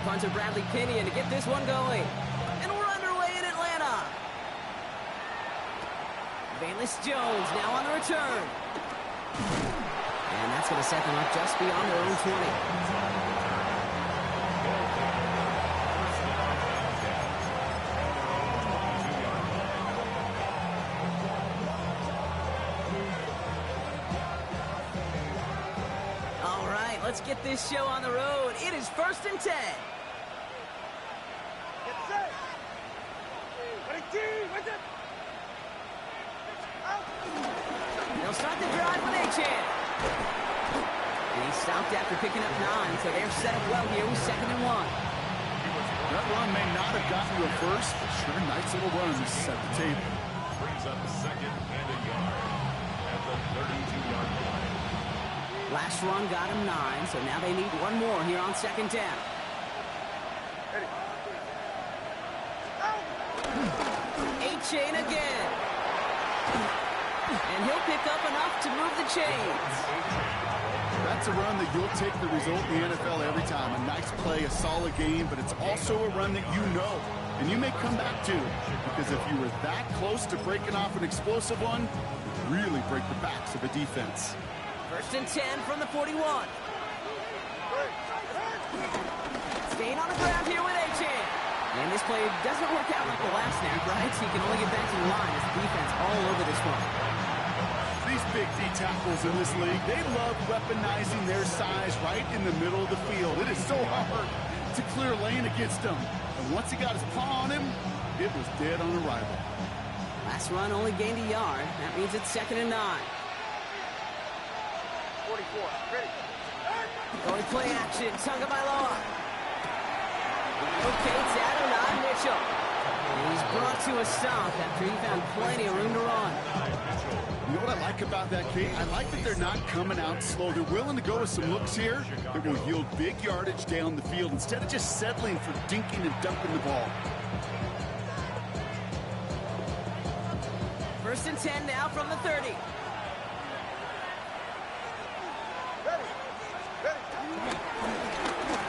punter Bradley Pinion to get this one going. And we're underway in Atlanta. Bayless Jones now on the return. And that's going to set them up just beyond their own 20. Let's get this show on the road. It is 1st and 10. They'll start the drive with A-Chan. And he stopped after picking up 9, so they're set up well here with 2nd and 1. That run may not have gotten to a first, but sure, nice little runs set the table. Brings up 2nd and a yard at the 32-yard line. Last run got him 9, so now they need one more here on 2nd down. A-Chain again. And he'll pick up enough to move the chains. That's a run that you'll take the result in the NFL every time. A nice play, a solid game, but it's also a run that you know and you may come back to, because if you were that close to breaking off an explosive one, it would really break the backs of a defense. 1st and 10 from the 41. Staying on the ground here with A-Chan. And this play doesn't work out like the last snap, right? He can only get back to the line as the defense all over this one. These big D tackles in this league, they love weaponizing their size right in the middle of the field. It is so hard to clear lane against them. And once he got his paw on him, it was dead on arrival. Last run only gained a yard. That means it's 2nd and 9. 44, ready. Going play action, Tagovailoa. Locates Adonai Mitchell. And he's brought to a stop after he found plenty of room to run. You know what I like about that, Kate? I like that they're not coming out slow. They're willing to go with some looks here. They're going to yield big yardage down the field instead of just settling for dinking and dumping the ball. 1st and 10 now from the 30.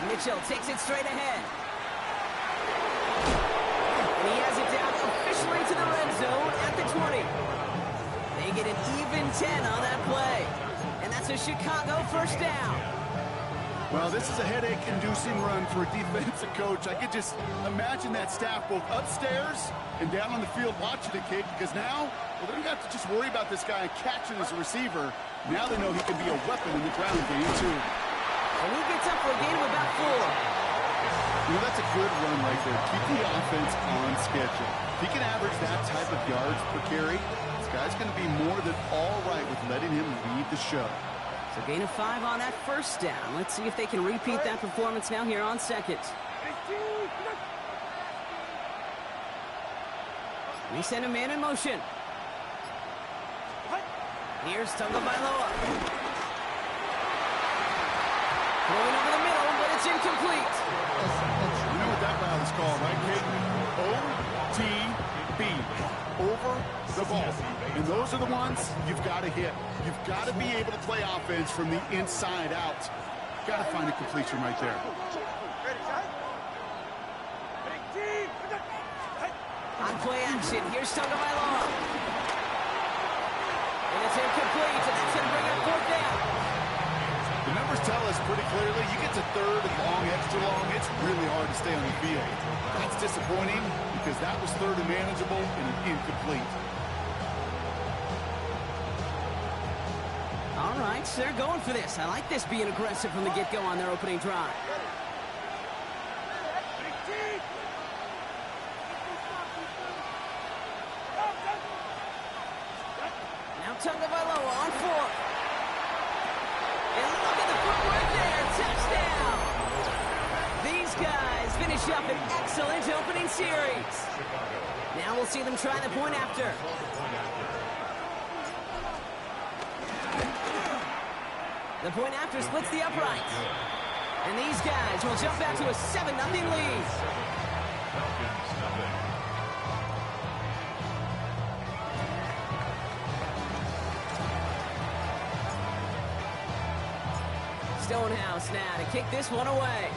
Mitchell takes it straight ahead. And he has it down officially to the red zone at the 20. They get an even 10 on that play. And that's a Chicago 1st down. Well, this is a headache-inducing run for a defensive coach. I could just imagine that staff both upstairs and down on the field watching the kick, because now, well, they don't have to just worry about this guy catching as a receiver. Now they know he can be a weapon in the ground game, too. And he gets up for a gain of about 4. You know, that's a good run right there. Keep the offense on schedule. If he can average that type of yards per carry, this guy's going to be more than all right with letting him lead the show. So gain of 5 on that 1st down. Let's see if they can repeat that performance now here on 2nd. We send a man in motion. Here's Tagovailoa. Throwing over the middle, but it's incomplete. You know what that route is called, right, kid? O-T-B. Over the ball. And those are the ones you've got to hit. You've got to be able to play offense from the inside out. Got to find a completion right there. On play action, here's Tagovailoa. And it's incomplete, and that's going to bring up 4th down. The numbers tell us pretty clearly, you get to 3rd and long, extra long, it's really hard to stay on the field. That's disappointing because that was 3rd and manageable and an incomplete. All right, so they're going for this. I like this being aggressive from the get-go on their opening drive. Now Tagovailoa on 4th. And look at the footwork there. Touchdown. These guys finish up an excellent opening series. Now we'll see them try the point after. The point after splits the uprights. And these guys will jump out to a 7-0 lead. Stonehouse now to kick this one away.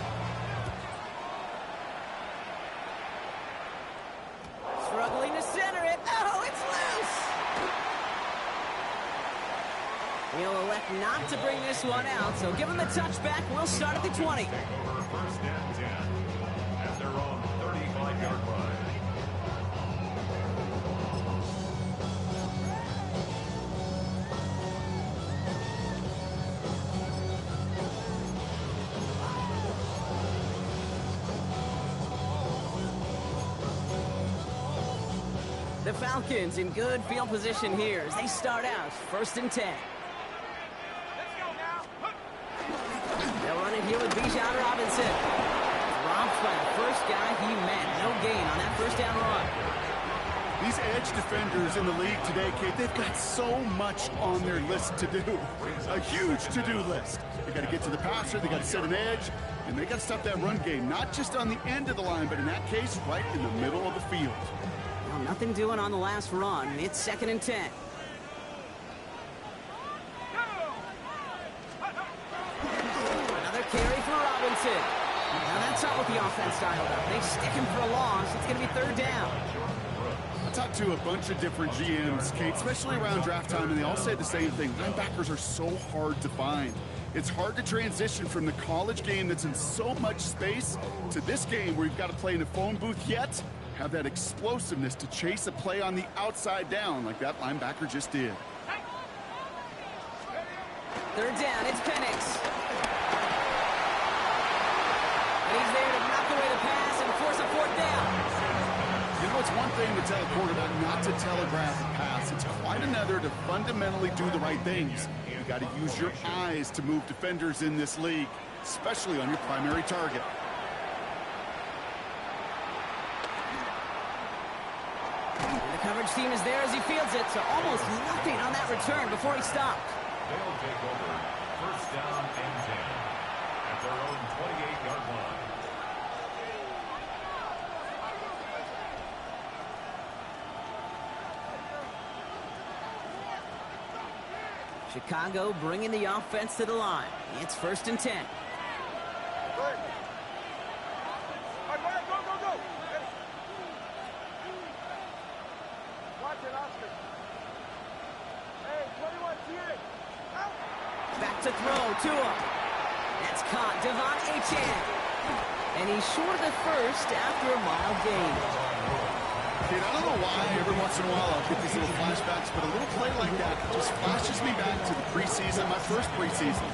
He'll elect not to bring this one out, so give him the touchback. We'll start at the 20. Take over first and 10 at their own 35-yard line. The Falcons in good field position here as they start out first and 10. They'll run it here with Bijan Robinson. Dropped by the first guy he met. No gain on that first down run. These edge defenders in the league today, Kate, they've got so much on their list to do. A huge to-do list. They got to get to the passer, they got to set an edge, and they got to stop that run game. Not just on the end of the line, but in that case, right in the middle of the field. Well, nothing doing on the last run. It's second and 10. Another carry for Robinson. Now that's not what the offense dialed up. They stick him for a loss. It's going to be third down. I talked to a bunch of different GMs, Kate, especially around draft time, and they all say the same thing. Linebackers are so hard to find. It's hard to transition from the college game that's in so much space to this game where you've got to play in a phone booth, yet have that explosiveness to chase a play on the outside down like that linebacker just did. Third down, it's Penix. And he's there to knock away the pass and force a fourth down. You know, it's one thing to tell a quarterback not to telegraph a pass. It's quite another to fundamentally do the right things. You got to use your eyes to move defenders in this league, especially on your primary target. And the coverage team is there as he fields it, so almost nothing on that return before he stopped. They'll take over first down and 10 at their own 28-yard line. Chicago bringing the offense to the line. It's first and 10. Back to throw, Tua. That's caught, Devon Achane. And he's short of the first after a mild gain. Kid, I don't know why every once in a while I'll get these little flashbacks, but a little play like that just flashes me back to the preseason, my first preseason.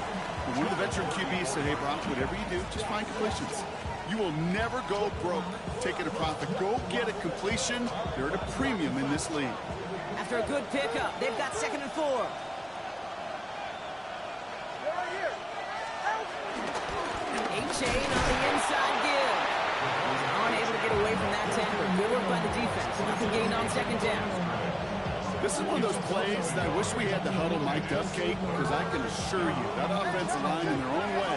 When one of the veteran QBs said, hey, Brock, whatever you do, just find completions. You will never go broke taking a profit. Go get a completion. They're at a premium in this league. After a good pickup, they've got second and 4. Achane on the inside give. He's unable to get away from that tackle. Good work by the defense. Nothing gained on second down. This is one of those plays that I wish we had the huddle mic'd up, Kate, because I can assure you that offensive line in their own way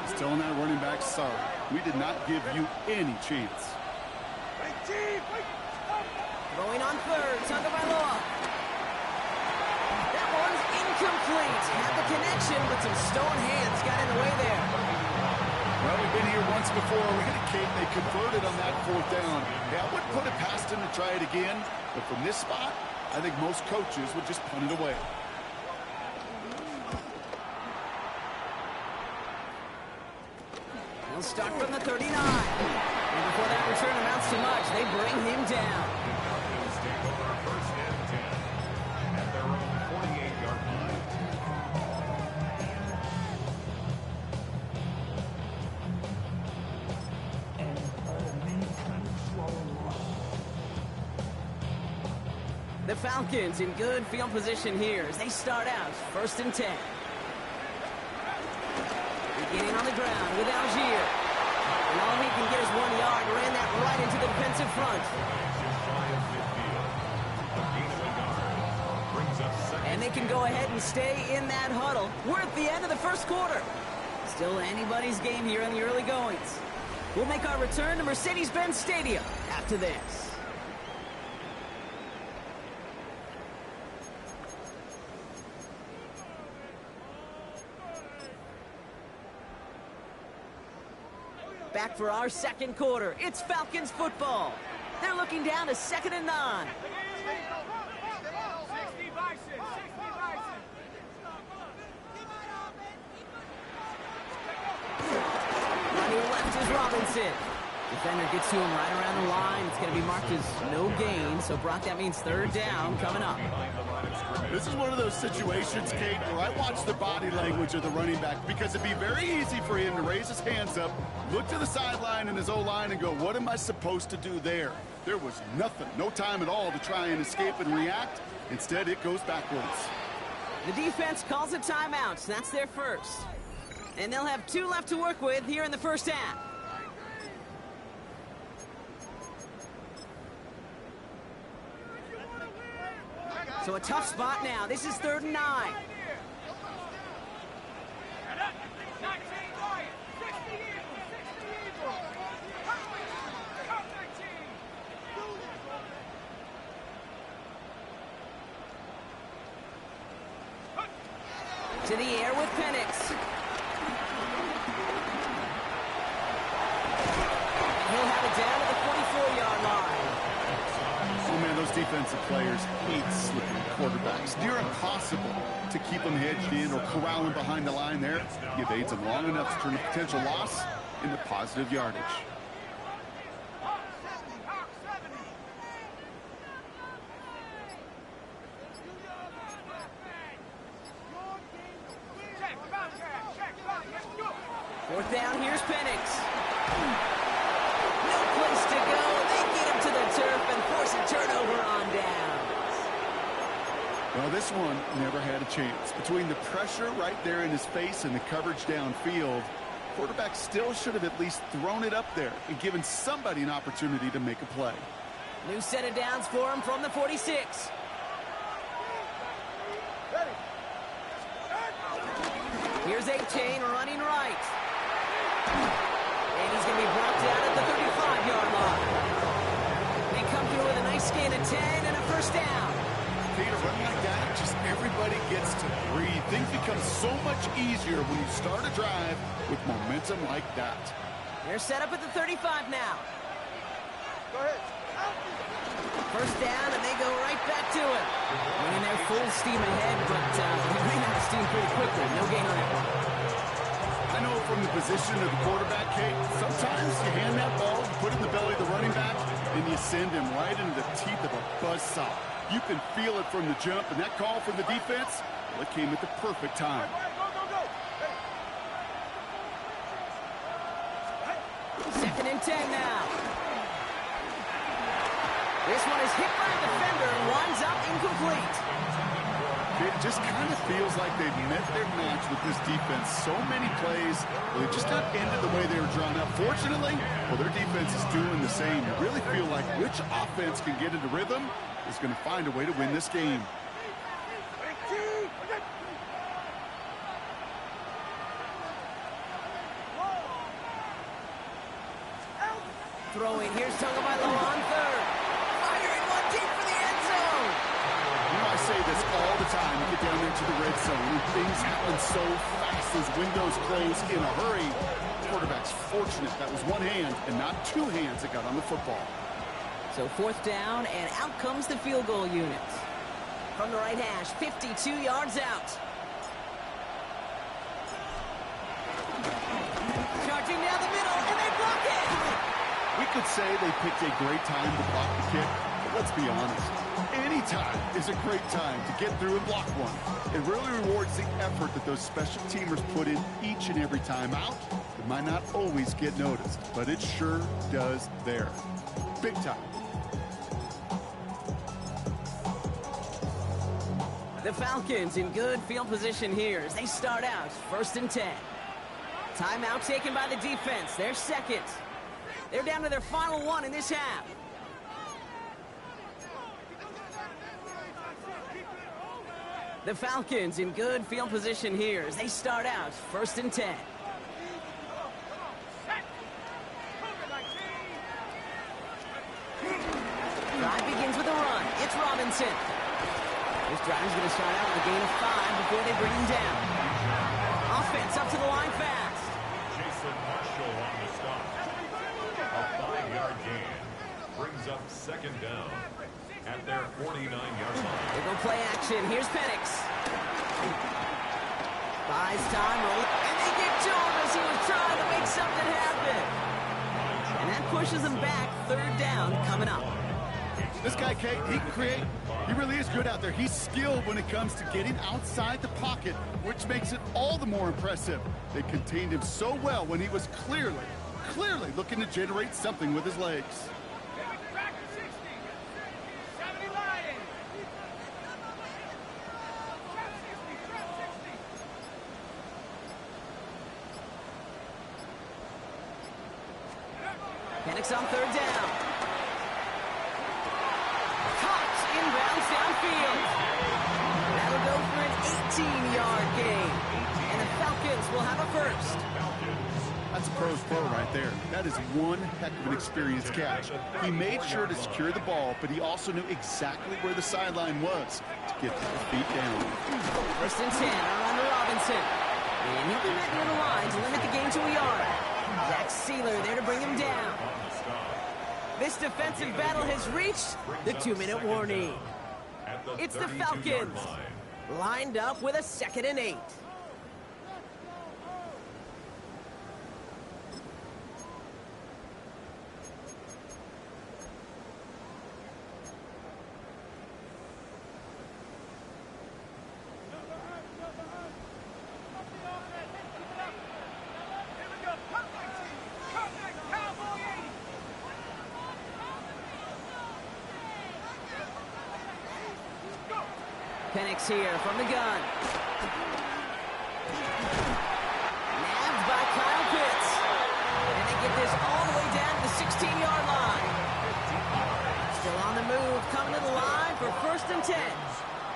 is telling that running back, sorry, we did not give you any chance. Going on third, Tagovailoa. That one's incomplete. Had the connection, but some stone hands got in the way there. Well, we've been here once before already, Kate. They converted on that fourth down. Yeah, I wouldn't put it past them to try it again, but from this spot, I think most coaches would just punt it away. He'll start from the 39. And before that return amounts to much, they bring him down. Falcons take over first and 10 at their own 48-yard line. The Falcons in good field position here as they start out first and 10. Beginning on the ground with Algier. And all he can get is 1 yard. Ran that right into the defensive front. And they can go ahead and stay in that huddle. We're at the end of the first quarter. Still anybody's game here in the early goings. We'll make our return to Mercedes-Benz Stadium after this. Back for our second quarter. It's Falcons football. They're looking down to 2nd and 9. Here's Robinson. Defender gets to him right around the line. It's going to be marked as no gain. So, Brock, that means third down coming up. This is one of those situations, Kate, where I watch the body language of the running back, because it'd be very easy for him to raise his hands up, look to the sideline and his O-line and go, what am I supposed to do there? There was nothing, no time at all to try and escape and react. Instead, it goes backwards. The defense calls a timeout. That's their first. And they'll have 2 left to work with here in the first half. So a tough spot now. This is 3rd and 9. To the air with Penix. And he'll have it down to the 44-yard line. Oh, man, those defensive players hate slipping quarterbacks. Near impossible to keep them hedged in or corral them behind the line there. Give aids them long enough to turn a potential loss into positive yardage. Fourth down, here's Penix. No place to go. They get him to the turf and force a turnover on downs. Well, this one never had a chance. Between the pressure right there in his face and the coverage downfield, quarterback still should have at least thrown it up there and given somebody an opportunity to make a play. New set of downs for him from the 46. Here's A-Chain running right. And he's going to be brought down at the 35-yard line. They come through with a nice gain of 10 and a first down. Kate, a run like that, just everybody gets to breathe. Things become so much easier when you start a drive with momentum like that. They're set up at the 35 now. Go ahead. First down, and they go right back to it. I mean, they're full steam ahead, but they ran out of steam pretty quickly. No gain on that one. I know from the position of the quarterback, Kate, sometimes you hand that ball, you put it in the belly of the running back, and you send him right into the teeth of a buzzsaw. You can feel it from the jump, and that call from the defense, well, it came at the perfect time. Second and 10 now. This one is hit by a defender and winds up incomplete. It just kind of feels like they've met their match with this defense. So many plays, well, they just not ended the way they were drawn up. Fortunately, well, their defense is doing the same. You really feel like which offense can get into rhythm is going to find a way to win this game. Throwing, here's Tagovailoa on third. Firing one deep for the end zone. You know, I say this all the time. You get down into the red zone, and things happen so fast. Those windows close in a hurry. The quarterback's fortunate that was one hand and not 2 hands that got on the football. So fourth down, and out comes the field goal unit. From the right hash, 52 yards out. Charging down the middle, and they block it. We could say they picked a great time to block the kick, but let's be honest. Any time is a great time to get through and block one. It really rewards the effort that those special teamers put in each and every time out. It might not always get noticed, but it sure does there. Big time. The Falcons in good field position here as they start out first and 10. Timeout taken by the defense. They're second. They're down to their final one in this half. The Falcons in good field position here as they start out first and 10. Drive begins with a run. It's Robinson. This drive is going to start out with a gain of 5 before they bring him down. Offense up to the line fast. Jason Marshall on the stop. A 5-yard gain brings up second down at their 49-yard line. They go play action. Here's Penix. Buys time, roll, and they get to him as he was trying to make something happen. pushes them back. Third down coming up. This guy, Kate, he can create. He really is good out there. He's skilled when it comes to getting outside the pocket, which makes it all the more impressive. They contained him so well when he was clearly looking to generate something with his legs. Penix on third down. Caught inbounds downfield. That'll go for an 18-yard gain. And the Falcons will have a first. That's a pro's pro right there. That is one heck of an experienced catch. He made sure to secure the ball, but he also knew exactly where the sideline was to get his feet down. First and 10 on to Robinson. And he'll be met near the line to limit the gain to a yard. Zach Sealer there to bring him down. This defensive battle has reached the 2-minute warning. It's the Falcons lined up with a 2nd and 8. Penix here from the gun. Nabbed by Kyle Pitts. And they get this all the way down to the 16-yard line. Still on the move, coming to the line for 1st and 10.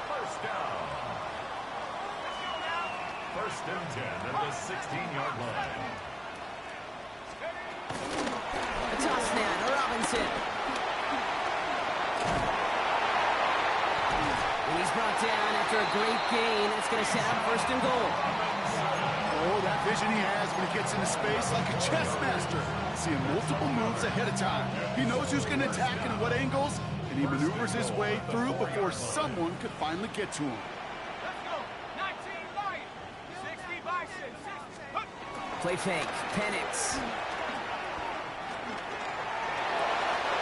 First down. 1st and 10 at the 16-yard line. A toss now to Robinson. And he's brought down after a great gain. It's going to set up 1st and goal. Oh, that vision he has when he gets into space like a chess master. Seeing multiple moves ahead of time. He knows who's going to attack and at what angles, and he maneuvers his way through before someone could finally get to him. Play fake, Penix.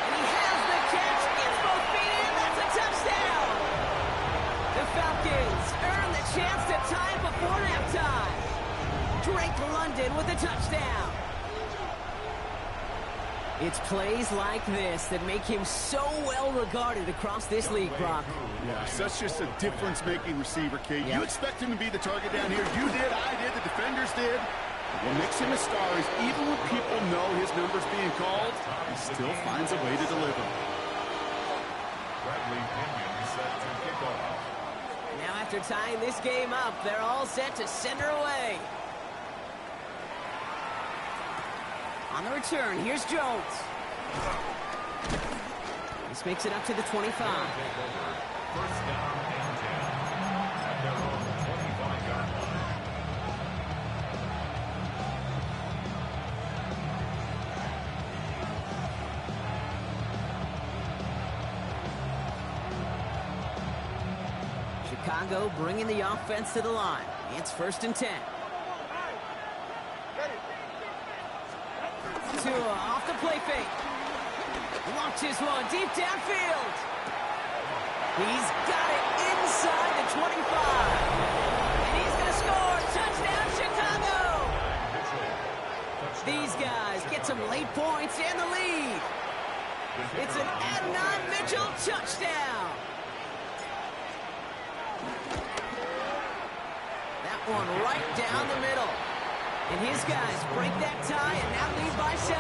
And he has the catch, gets both feet in, that's a touchdown! The Falcons earn the chance to tie it before halftime. Drake London with a touchdown. It's plays like this that make him so well regarded across this league, Brock. Yeah, such just a difference-making receiver, Kate. Yep. You expect him to be the target down here. You did, I did, the defenders did. What makes him a star is even when people know his number's being called, he still finds a way to deliver. Bradley Pinion set to kick off. Now after tying this game up, they're all set to send her away. On the return, here's Jones. This makes it up to the 25. First down and 10 at their own 25-yard line. Chicago bringing the offense to the line. It's 1st and 10. Tua off the play fake. Launches one deep downfield. He's got it inside the 25. And he's going to score. Touchdown, Chicago. These guys get some late points and the lead. It's an Adonai Mitchell touchdown. That one right down the middle. And his guys break that tie and now lead by 7.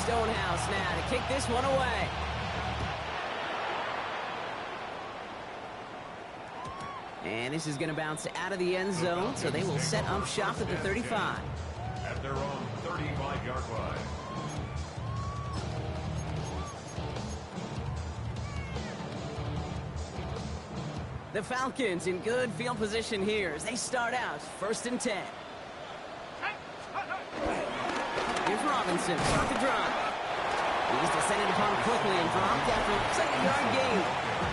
Stonehouse now to kick this one away. And this is going to bounce out of the end zone, so they will set up shop at the 35. At their own 35-yard line. The Falcons in good field position here as they start out 1st and 10. Here's Robinson, start the drive. He's descended upon quickly and dropped after a 2nd-yard gain.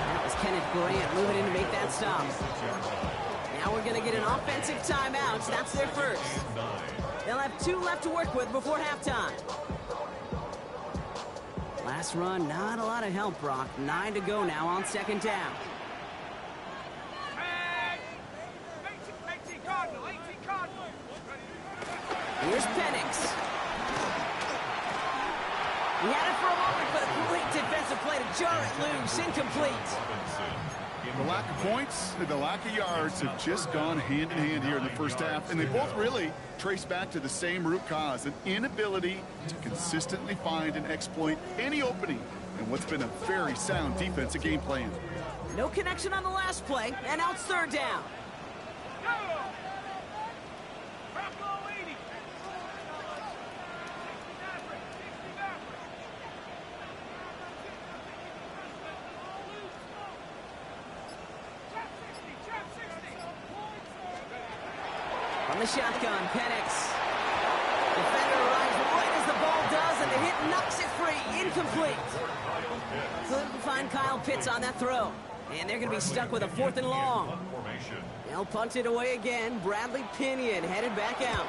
That was Kenneth Grant moving in to make that stop. Now we're going to get an offensive timeout. That's their first. They'll have 2 left to work with before halftime. Last run, not a lot of help, Brock. 9 to go now on second down. Here's Penix. He had it for a moment, but a great defensive play to jar it loose. Incomplete. The lack of points and the lack of yards have just gone hand in hand here in the first half, and they both really trace back to the same root cause, an inability to consistently find and exploit any opening in what's been a very sound defensive game plan. No connection on the last play, and now it's third down. From the shotgun, Penix. Defender arrives right as the ball does, and the hit knocks it free. Incomplete. Couldn't find Kyle Pitts on that throw. And they're going to be stuck with a 4th and long. They'll punt it away again. Bradley Pinion headed back out.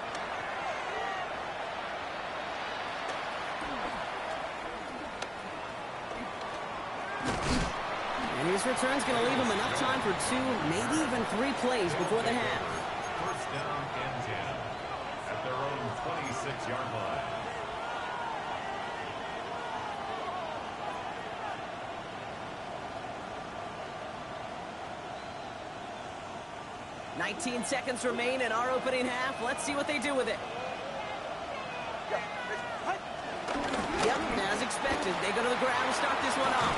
And his return's going to leave him enough time for 2, maybe even 3 plays before the half. First down and 10 at their own 26-yard line. 19 seconds remain in our opening half. Let's see what they do with it. Yep, as expected, they go to the ground and start this one off.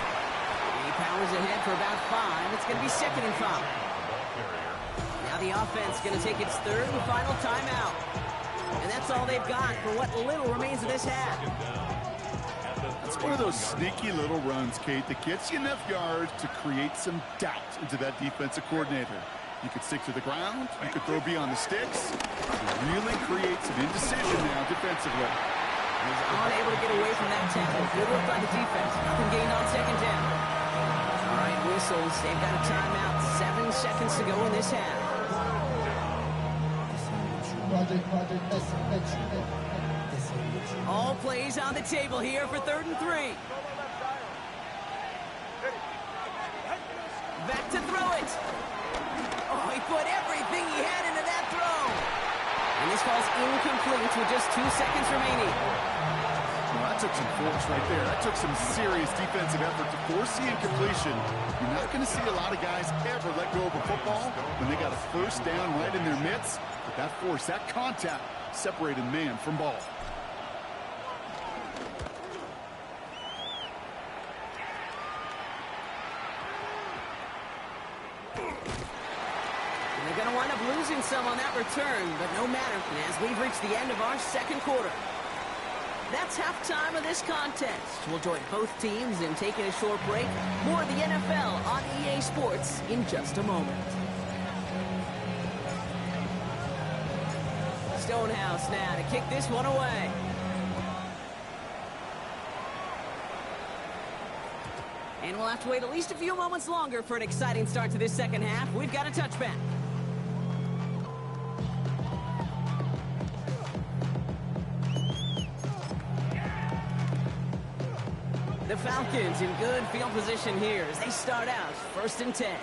He powers ahead for about 5. It's going to be 2nd and 5. Now the offense going to take its 3rd and final timeout. And that's all they've got for what little remains of this half. It's one of those sneaky little runs, Kate, that gets you enough yards to create some doubt into that defensive coordinator. You could stick to the ground, you could throw beyond the sticks, to really create some indecision now defensively. He's unable to get away from that tackle. Good work by the defense. Nothing gained on second down. All right, whistles. They've got a timeout. 7 seconds to go in this half. All plays on the table here for 3rd and 3. Back to throw it. Oh, he put everything he had into that throw. And this falls incomplete with just 2 seconds remaining. Well, that took some force right there. That took some serious defensive effort to force the incompletion. You're not going to see a lot of guys ever let go of a football when they got a first down right in their midst. But that force, that contact, separated man from ball. They're going to wind up losing some on that return, but no matter, as we've reached the end of our second quarter. That's halftime of this contest. We'll join both teams in taking a short break. More of the NFL on EA Sports in just a moment. Stonehouse now to kick this one away. And we'll have to wait at least a few moments longer for an exciting start to this second half. We've got a touchback. The Falcons in good field position here as they start out 1st and 10.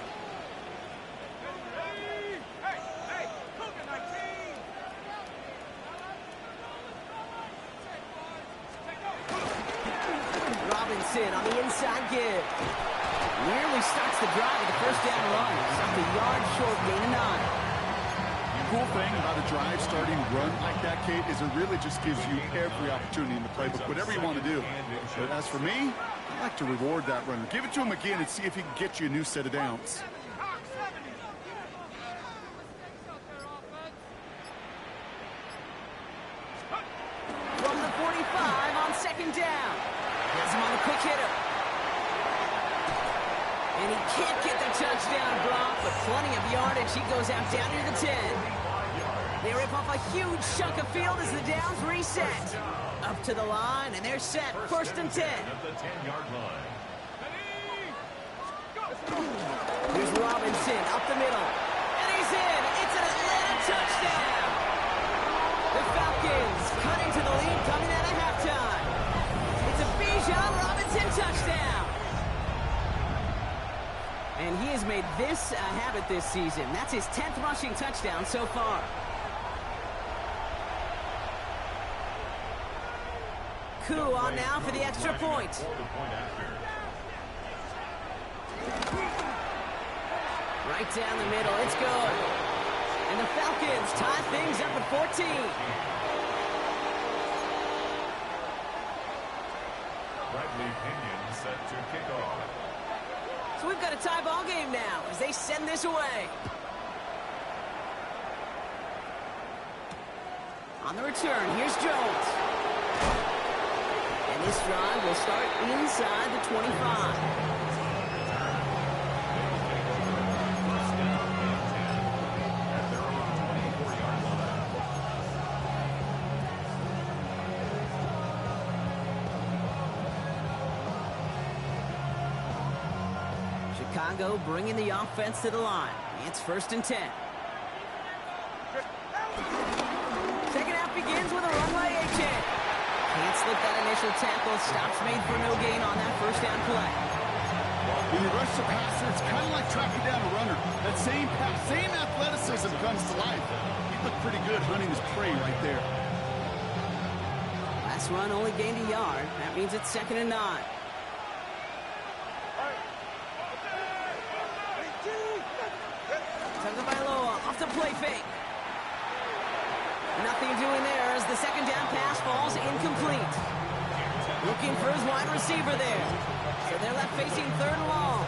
Robinson on the inside give. Nearly starts the drive with the first down run. Stopped a yard short, gain of 9. The cool thing about a drive starting run like that, Kate, is it really just gives you every opportunity in the playbook, whatever you want to do. But as for me, I like to reward that runner. Give it to him again and see if he can get you a new set of downs. From the 45 on 2nd down. Has him on a quick hitter. And he can't get the touchdown, Brock, but plenty of yardage. He goes out down near the 10. They rip off a huge chunk of field as the downs reset. Up to the line, and they're set. 1st and 10. At the 10-yard line. Here's Robinson up the middle. And he He's in. It's an Atlanta touchdown. The Falcons cut into the lead coming out of halftime. It's a Bijan Robinson touchdown. And he has made this a habit this season. That's his 10th rushing touchdown so far. Koo on now for the extra point. Right down the middle, it's good. And the Falcons tie things up at 14. Bradley Pinion set to kick off. So we've got a tie ball game now as they send this away. On the return, here's Jones. And this drive will start inside the 25. Chicago bringing the offense to the line. It's 1st and 10. Second half begins with a run by A-Chain. Can't slip that initial tackle. Stops made for no gain on that first down play. When you rush the passer, it's kind of like tracking down a runner. That same athleticism comes to life. He looked pretty good hunting his prey right there. Last run only gained a yard. That means it's 2nd and 9. Tagovailoa off the play fake. Nothing doing there as the second down pass falls incomplete. Looking for his wide receiver there. So they're left facing 3rd and long.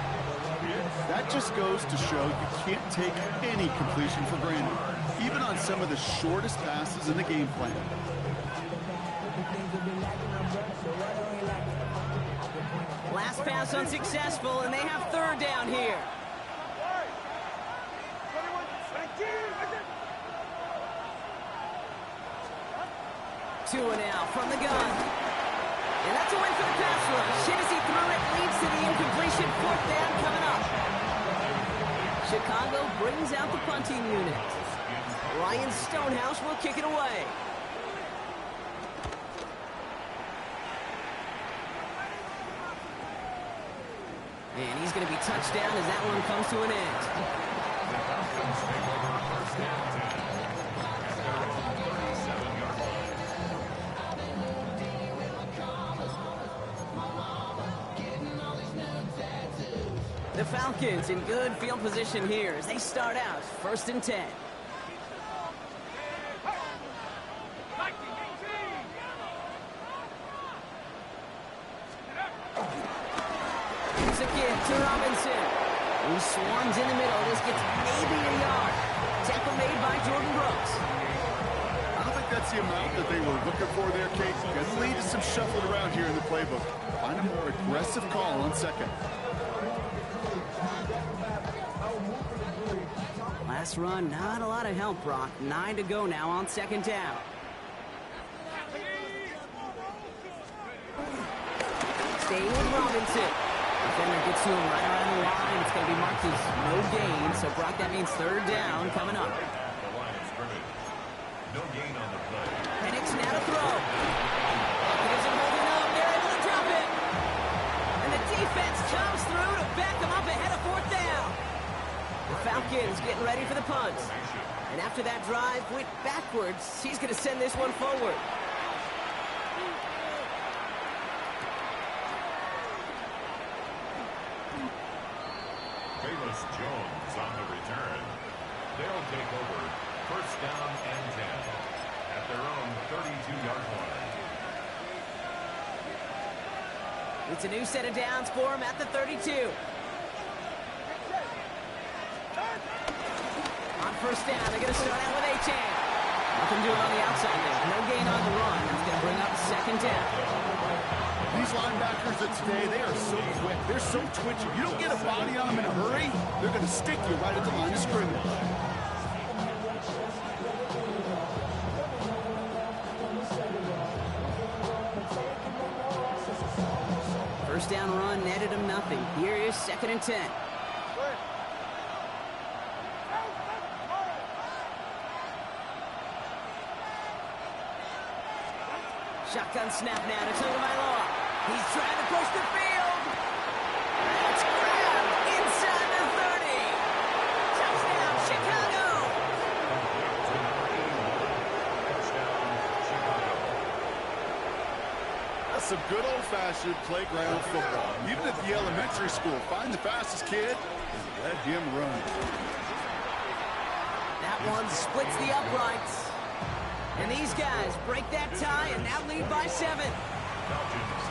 That just goes to show you can't take any completion for granted, even on some of the shortest passes in the game plan. Last pass unsuccessful, and they have 3rd down here. 2 now from the gun. And that's a win for the pass rush. Shinsey threw it, leads to the incompletion. 4th down coming up. Chicago brings out the punting unit. Ryan Stonehouse will kick it away. And he's going to be touched down as that one comes to an end. The Falcons take over 1st and 10 at their own 37-yard line. The Falcons in good field position here as they start out 1st and 10. It's a give to Robinson, who swarms in the middle. This gets maybe a yard. Tackle made by Jordan Brooks. I don't think that's the amount that they were looking for there, Kate. Going to lead to some shuffling around here in the playbook. Find a more aggressive call on 2nd. Last run, not a lot of help, Brock. 9 to go now on 2nd down. Staying with Robinson. Defender gets to him right around the line. It's going to be marked as no gain. So, Brock, that means 3rd down coming up. The line of scrimmage. No gain on the play. Penix now to throw. Gives him holding up. They're able to drop it. And the defense comes through to back them up ahead of 4th down. The Falcons getting ready for the punt. And after that drive went backwards, he's going to send this one forward. Bayless Jones on the return. They'll take over 1st down and 10 at their own 32-yard line. It's a new set of downs for him at the 32. On 1st down, they're going to start out with A-Chain. Nothing doing on the outside there. No gain on the run. That's going to bring up 2nd down. These linebackers of today, they are so quick. They're so twitchy. You don't get a body on them in a hurry, they're going to stick you right at the line of scrimmage. First down run netted him nothing. Here is 2nd and 10. Shotgun snap now to Tagovailoa. He's trying to push the field. It's grabbed inside the 30. Touchdown, Chicago. That's some good old-fashioned playground football. Even at the elementary school, find the fastest kid and let him run. That one splits the uprights. And these guys break that tie and now lead by 7. Falcons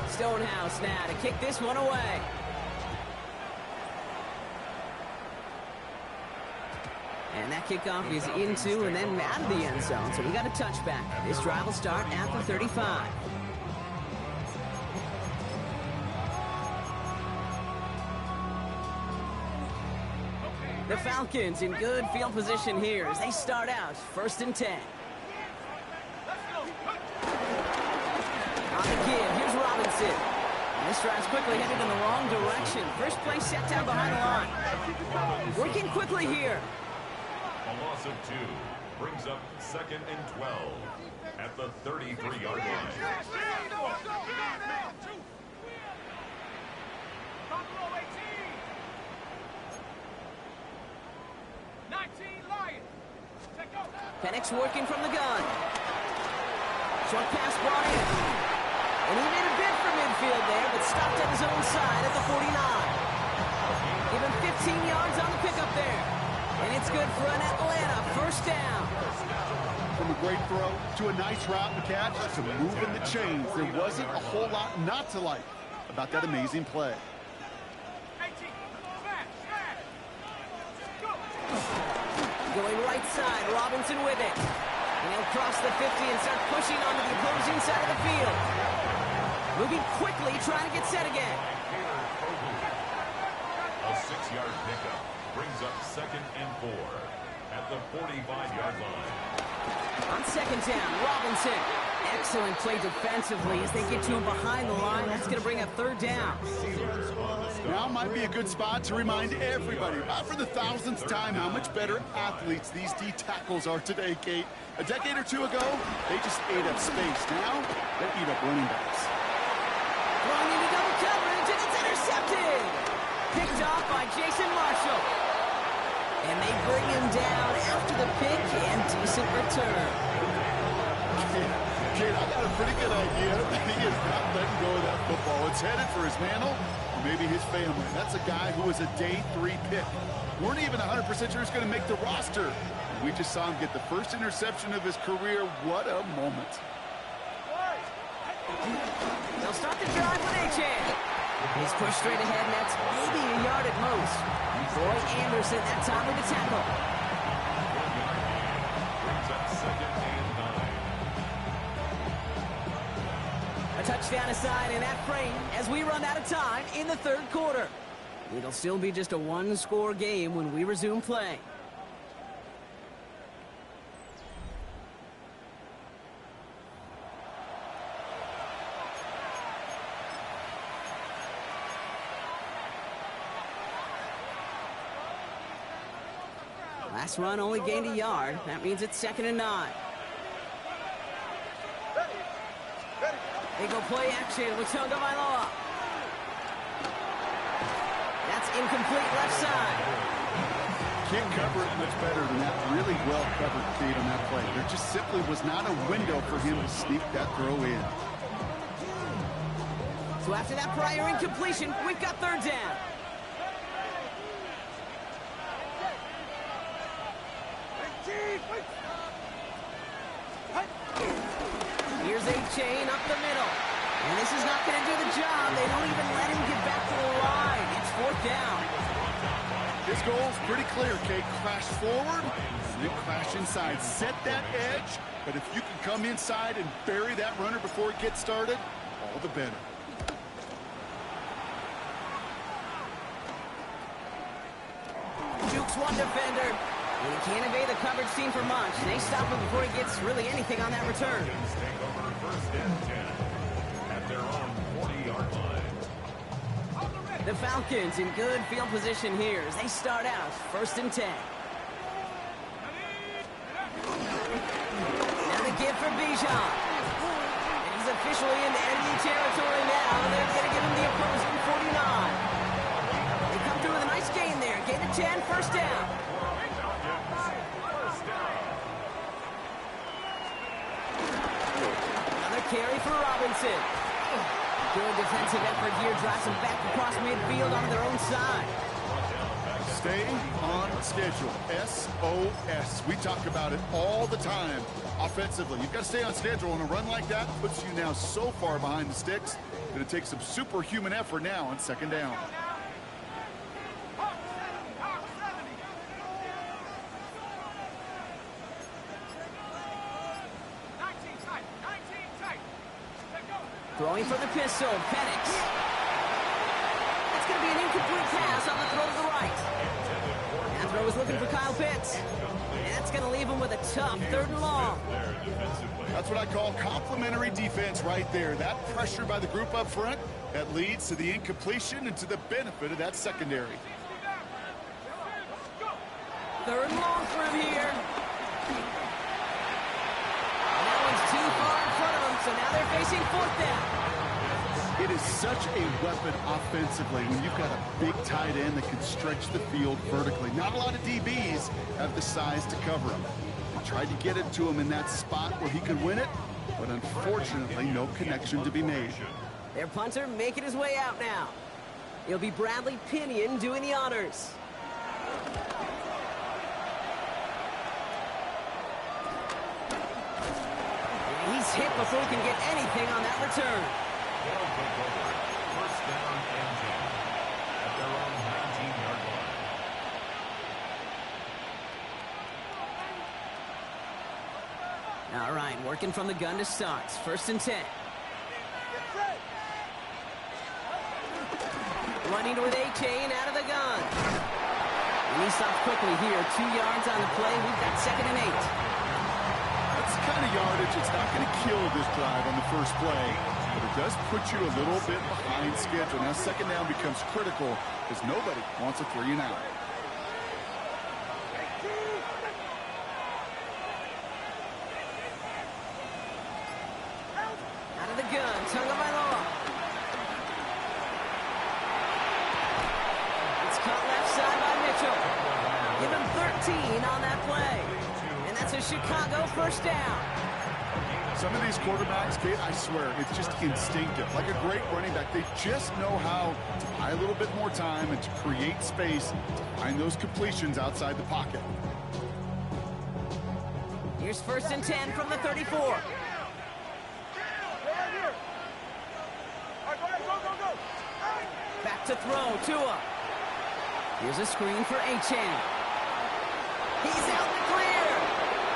14. Stonehouse now to kick this one away. And that kickoff is into and then out of the end zone. So we got a touchback. This drive will start at the 35. The Falcons in good field position here as they start out 1st and 10. On the give, here's Robinson. And this drive's quickly headed in the wrong direction. First play set down behind the line. Working quickly here. A loss of 2 brings up 2nd and 12 at the 33-yard line. Penix working from the gun. Short pass brought in. And he made a bid for midfield there, but stopped at his own side at the 49. Give him 15 yards on the pickup there. And it's good for an Atlanta first down. From a great throw to a nice route and catch to moving the chains, there wasn't a whole lot not to like about that amazing play. Going right side, Robinson with it. And he'll cross the 50 and start pushing onto the opposing side of the field. Moving quickly, trying to get set again. A 6-yard pickup brings up 2nd and 4 at the 45-yard line. On 2nd down, Robinson. Excellent play defensively as they get to him behind the line. That's going to bring up 3rd down. Now might be a good spot to remind everybody, about for the 1000th time, how much better athletes these D tackles are today, Kate. A decade or 2 ago, they just ate up space. Now, they eat up running backs. Throwing into double coverage, and it's intercepted. Picked off by Jason Marshall. And they bring him down after the pick and decent return. Kate, I got a pretty good idea that he is not letting go of that football. It's headed for his mantle, or maybe his family. That's a guy who was a day 3 pick. Weren't even 100% sure he's going to make the roster. We just saw him get the first interception of his career. What a moment. They'll start the drive with Achane. He's pushed straight ahead, and that's maybe a yard at most. Roy Anderson that time with the tackle. Brings up 2nd and 9. A touchdown aside in that frame as we run out of time in the 3rd quarter. It'll still be just a 1-score game when we resume play. Last run only gained a yard. That means it's 2nd and 9. They go play action with Tagovailoa. That's incomplete left side. Can't cover it much better than that. Really well covered, Kate, on that play. There just simply was not a window for him to sneak that throw in. So after that prior incompletion, we've got 3rd down. Here's Achane up the middle. And this is not going to do the job. They don't even let him get back to the line. It's 4th down. His goal is pretty clear, Kate. Crash forward, and then crash inside. Set that edge, but if you can come inside and bury that runner before it gets started, all the better. Jukes one defender. And he can't evade the coverage team for much. They stop him before he gets really anything on that return. Take over 1st and 10 at their own 40-yard line. The Falcons in good field position here as they start out 1st and 10. Now the give for Bijan. And he's officially in enemy territory now. They're going to give him the opposing 49. They come through with a nice gain there. Gain of 10, 1st down. Another carry for Robinson. Good defensive effort here. Drives them back across midfield on their own side. Stay on schedule. SOS. We talk about it all the time. Offensively, you've got to stay on schedule, and a run like that puts you now so far behind the sticks. Going to take some superhuman effort now on 2nd down. Throwing for the pistol, Penix. That's going to be an incomplete pass on the throw to the right. That throw is looking for Kyle Pitts. And that's going to leave him with a tough 3rd and long. That's what I call complimentary defense right there. That pressure by the group up front, that leads to the incompletion and to the benefit of that secondary. 3rd and long for him here. And that one's too far in front of him, so now they're facing 4th down. It is such a weapon offensively when you've got a big tight end that can stretch the field vertically. Not a lot of DBs have the size to cover him. They tried to get it to him in that spot where he could win it, but unfortunately no connection to be made. Their punter making his way out now. It'll be Bradley Pinion doing the honors. He's hit before he can get anything on that return. They'll take over. 1st down and 10 at their own 19-yard line. All right, working from the gun to start. 1st and 10. Running with A-Chain out of the gun. And he stops quickly here. 2 yards on the play. We've got 2nd and 8. That's the kind of yardage it's not going to kill this drive on the first play, but it does put you a little bit behind schedule. Now 2nd down becomes critical because nobody wants a 3 and out. Out of the gun, Tagovailoa. It's cut left side by Mitchell. Give him 13 on that play. And that's a Chicago 1st down. Some of these quarterbacks, Kate, I swear, it's just instinctive. Like a great running back, they just know how to buy a little bit more time and to create space to find those completions outside the pocket. Here's 1st and 10 from the 34. Back to throw, Tua. Here's a screen for A-Chain. He's out in the clear.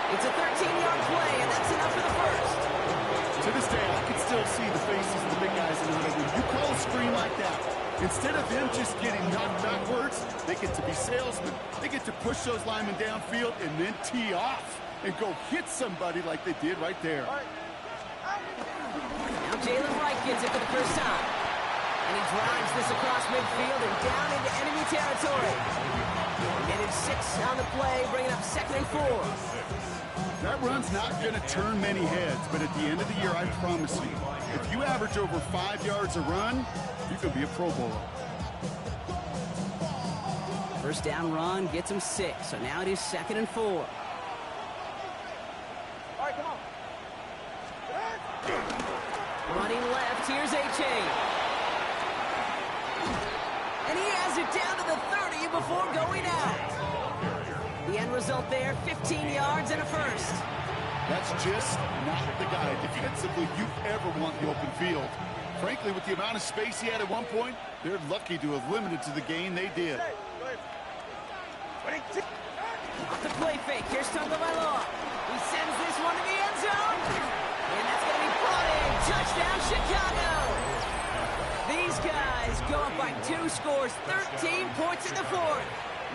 It's a 13-yard play, and that's enough for the 1st. To this day, I can still see the faces of the big guys in the huddle. When you call a screen like that, instead of them just getting knocked backwards, they get to be salesmen. They get to push those linemen downfield and then tee off and go hit somebody like they did right there. Now Jalen Wright gets it for the first time. And he drives this across midfield and down into enemy territory. And it's 6 on the play, bringing up 2nd and 4. That run's not going to turn many heads, but at the end of the year, I promise you, if you average over 5 yards a run, you could be a Pro Bowler. 1st down run gets him 6, so now it is 2nd and 4. All right, come on. Running left, here's A-Chain. And he has it down to the 30 before going out. The end result there, 15 yards and a 1st. That's just not the guy defensively you ever want the open field. Frankly, with the amount of space he had at one point, they're lucky to have limited to the gain they did. Off the play fake, here's Tagovailoa. He sends this one to the end zone. And that's going to be brought in. Touchdown, Chicago. These guys go up by 2 scores, 13 points in the 4th.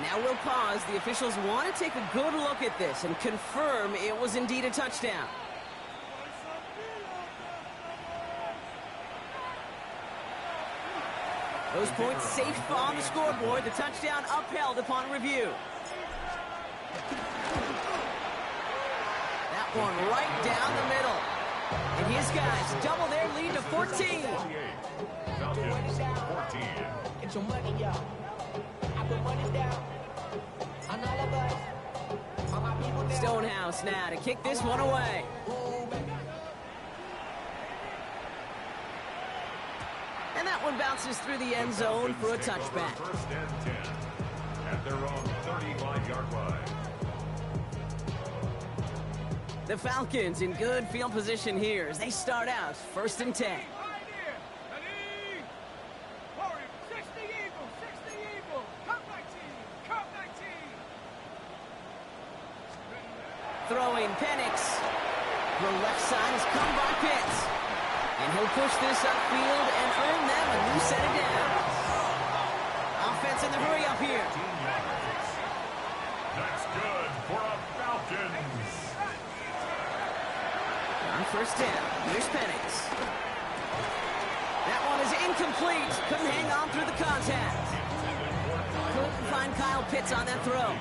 Now we'll pause. The officials want to take a good look at this and confirm it was indeed a touchdown. Those points safe on the scoreboard. The touchdown upheld upon review. That one right down the middle. And his guys double their lead to 14. Falcons 14. Get your money up. I put money down. On all of us. All my people down. Stonehouse now to kick this one away. And that one bounces through the end zone for a touchback. First and 10 at their own 35-yard line. The Falcons in good field position here as they start out first and 10. Throwing Penix. The left side is come by Pitts. And he'll push this upfield and earn them a new set of downs. Offense in the hurry up here. That's good for a Falcons. On first down, here's Penix. That one is incomplete. Couldn't hang on through the contact. Couldn't find Kyle Pitts on that throw.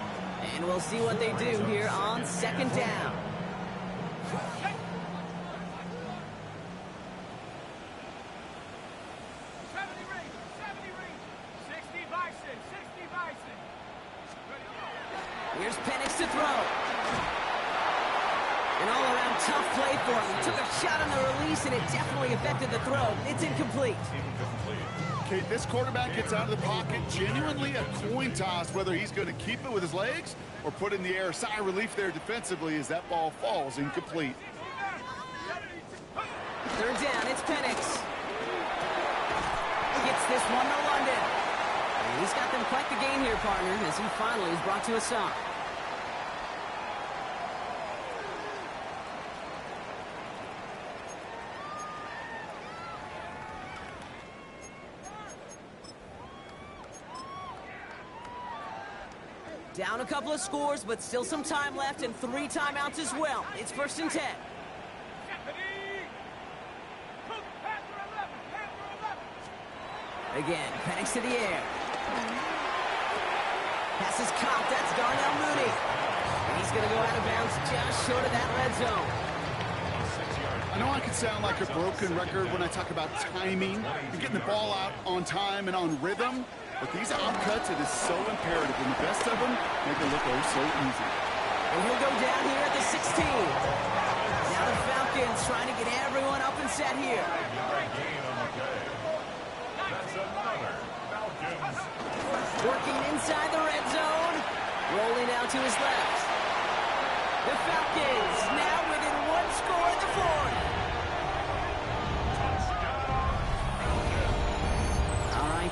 And we'll see what they do here on second down. Here's Penix to throw. An all-around tough play for him. He took a shot on the release, and it definitely affected the throw. It's incomplete. Okay, this quarterback gets out of the pocket. Genuinely a coin toss whether he's going to keep it with his legs or put in the air. Sigh of relief there defensively as that ball falls incomplete. Third down, it's Penix. Gets this one to London. And he's got them quite the game here, partner, as he finally is brought to a stop. Down a couple of scores, but still some time left and 3 timeouts as well. It's first and 10. Again, Penix to the air. Pass is caught. That's Darnell Mooney. And he's going to go out of bounds just short of that red zone. I know I can sound like a broken record when I talk about timing and getting the ball out on time and on rhythm. But these outcuts, it is so imperative, and the best of them make it look oh so easy. And he'll go down here at the 16. Now the Falcons trying to get everyone up and set here. That's another Falcons. Working inside the red zone. Rolling out to his left. The Falcons now within 1 score in the fourth.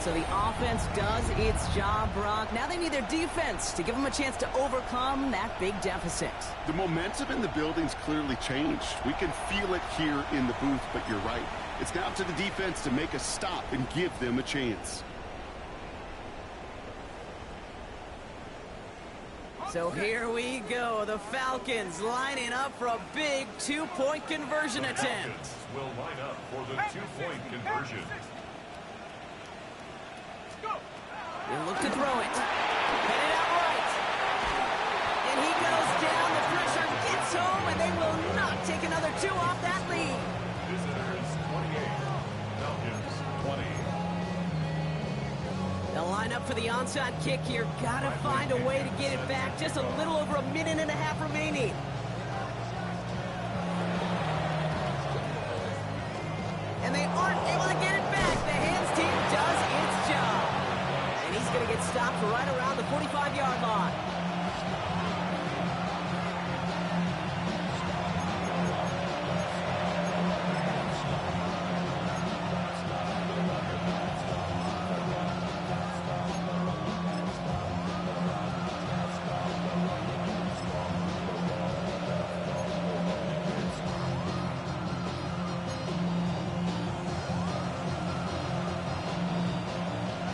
So the offense does its job, Brock. Now they need their defense to give them a chance to overcome that big deficit. The momentum in the building's clearly changed. We can feel it here in the booth, but you're right. It's now to the defense to make a stop and give them a chance. So here we go. The Falcons lining up for a big 2-point conversion attempt. Will line up for the 2-point conversion. He'll look to throw it. Headed out right. And he goes down. The pressure gets home, and they will not take another 2 off that lead. Visitors 28, Falcons 20. They'll line up for the onside kick here. Gotta find a way to get it back. Just a little over a minute and a half remaining. And they aren't able to get it back. The hands team does its job. And he's going to get stopped right around the 45-yard line.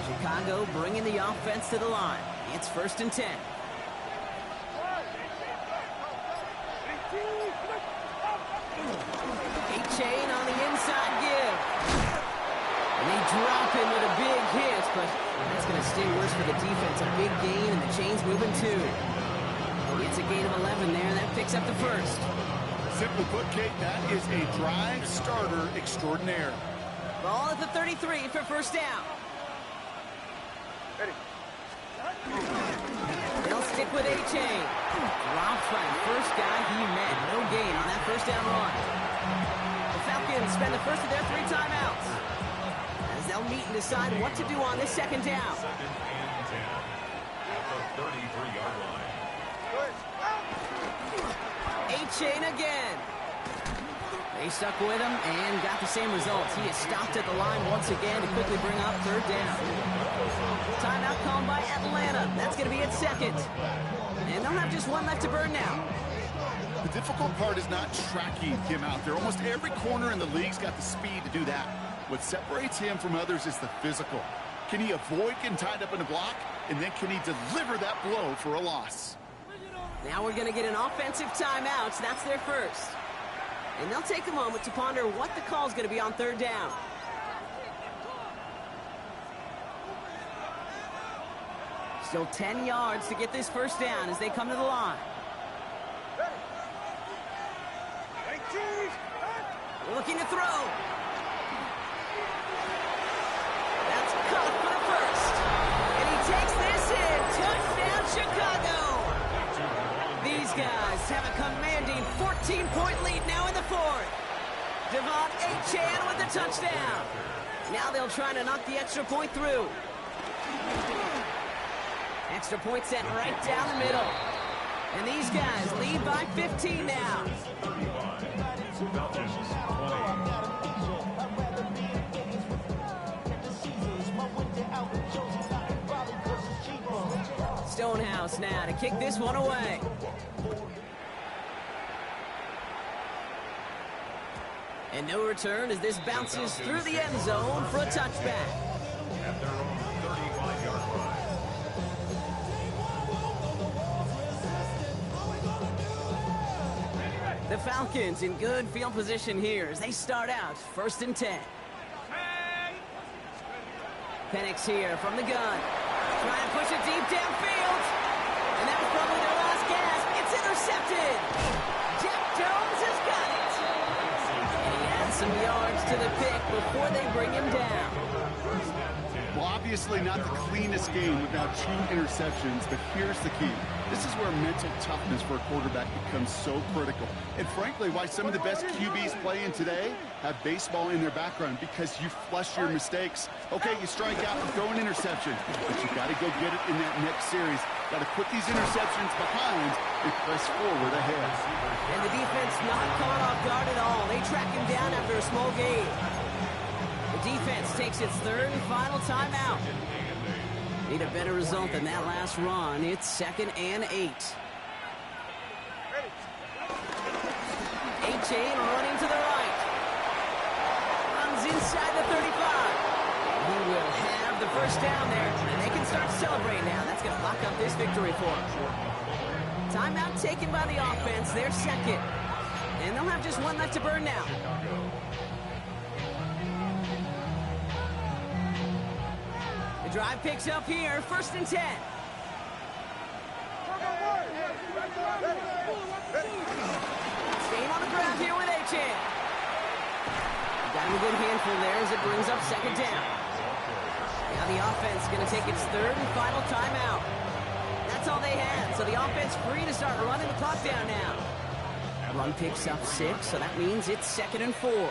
Chicago bringing the offense to the line. It's first and 10. A chain on the inside give. And they drop open with a big hit, but that's going to stay worse for the defense. A big gain, and the chain's moving too. It's a gain of 11 there, and that picks up the first. Simply put, Kate, that is a drive starter extraordinaire. Ball at the 33 for first down. Ready. They'll stick with A-Chain. Dropped by the first guy he met. No gain on that first down run. The Falcons spend the first of their 3 timeouts, as they'll meet and decide what to do on this second down. Second and 10 at the 33-yard line. A-Chain again. They stuck with him and got the same results. He is stopped at the line once again to quickly bring up third down. Timeout called by Atlanta. That's going to be its second. And they'll have just one left to burn now. The difficult part is not tracking him out there. Almost every corner in the league's got the speed to do that. What separates him from others is the physical. Can he avoid getting tied up in a block? And then can he deliver that blow for a loss? Now we're going to get an offensive timeout. That's their first. And they'll take a moment to ponder what the call is going to be on third down. Still 10 yards to get this first down as they come to the line. Looking to throw. That's caught for the first. And he takes this in. Touchdown, Chicago. These guys have a commanding 14-point lead now in the fourth. Devon A-Chan with the touchdown. Now they'll try to knock the extra point through. Extra point set right down the middle. And these guys lead by 15 now. Stonehouse now to kick this one away. And no return as this bounces through the end zone for a touchback. At their own 35-yard line. The Falcons in good field position here as they start out first and 10. Penix here from the gun. Trying to push it deep downfield. And that was probably their last gasp. It's intercepted. Jeff Jones has got it. And he adds some yards to the pick before they bring him down. Well, obviously not the cleanest game without 2 interceptions, but here's the key. This is where mental toughness for a quarterback becomes so critical. And frankly, why some of the best QBs playing today have baseball in their background, because you flush your mistakes. Okay, you strike out and throw an interception, but you got to go get it in that next series. Got to put these interceptions behind and press forward ahead. And the defense not caught off guard at all. They track him down after a small gain. The defense takes its third and final timeout. Need a better result than that last run. It's 2nd and 8. A-Chain running to the right. Runs inside the 35. He will have the first down there, and they can start celebrating now. That's going to lock up this victory for them. Timeout taken by the offense. They're second. And they'll have just one left to burn now. The drive picks up here, 1st and 10. Staying on the ground here with A-Chan. Got him a good handful there as it brings up 2nd down. Now the offense going to take its third and final timeout. That's all they had, so the offense free to start running the clock down now. Run picks up 6, so that means it's 2nd and 4.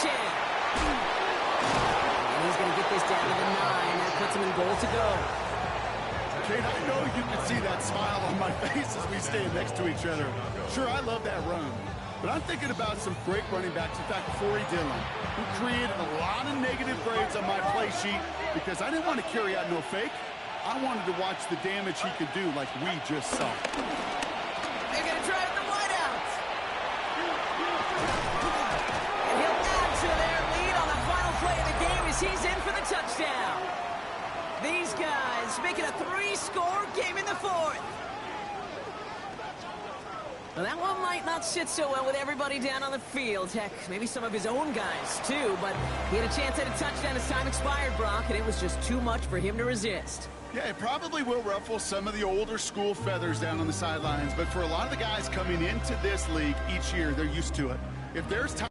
And he's going to get this down to the 9. That puts him in goal to go. Kate, I know you can see that smile on my face as we stand next to each other. Sure, I love that run. But I'm thinking about some great running backs. In fact, Corey Dillon, who created a lot of negative grades on my play sheet because I didn't want to carry out no fake. I wanted to watch the damage he could do like we just saw. They're going to try the wideout. And he'll add to their lead on the final play of the game as he's in for the touchdown. These guys making a 3-score game in the fourth. Well, that one might not sit so well with everybody down on the field. Heck, maybe some of his own guys, too. But he had a chance at a touchdown as time expired, Brock, and it was just too much for him to resist. Yeah, it probably will ruffle some of the older school feathers down on the sidelines. But for a lot of the guys coming into this league each year, they're used to it. If there's time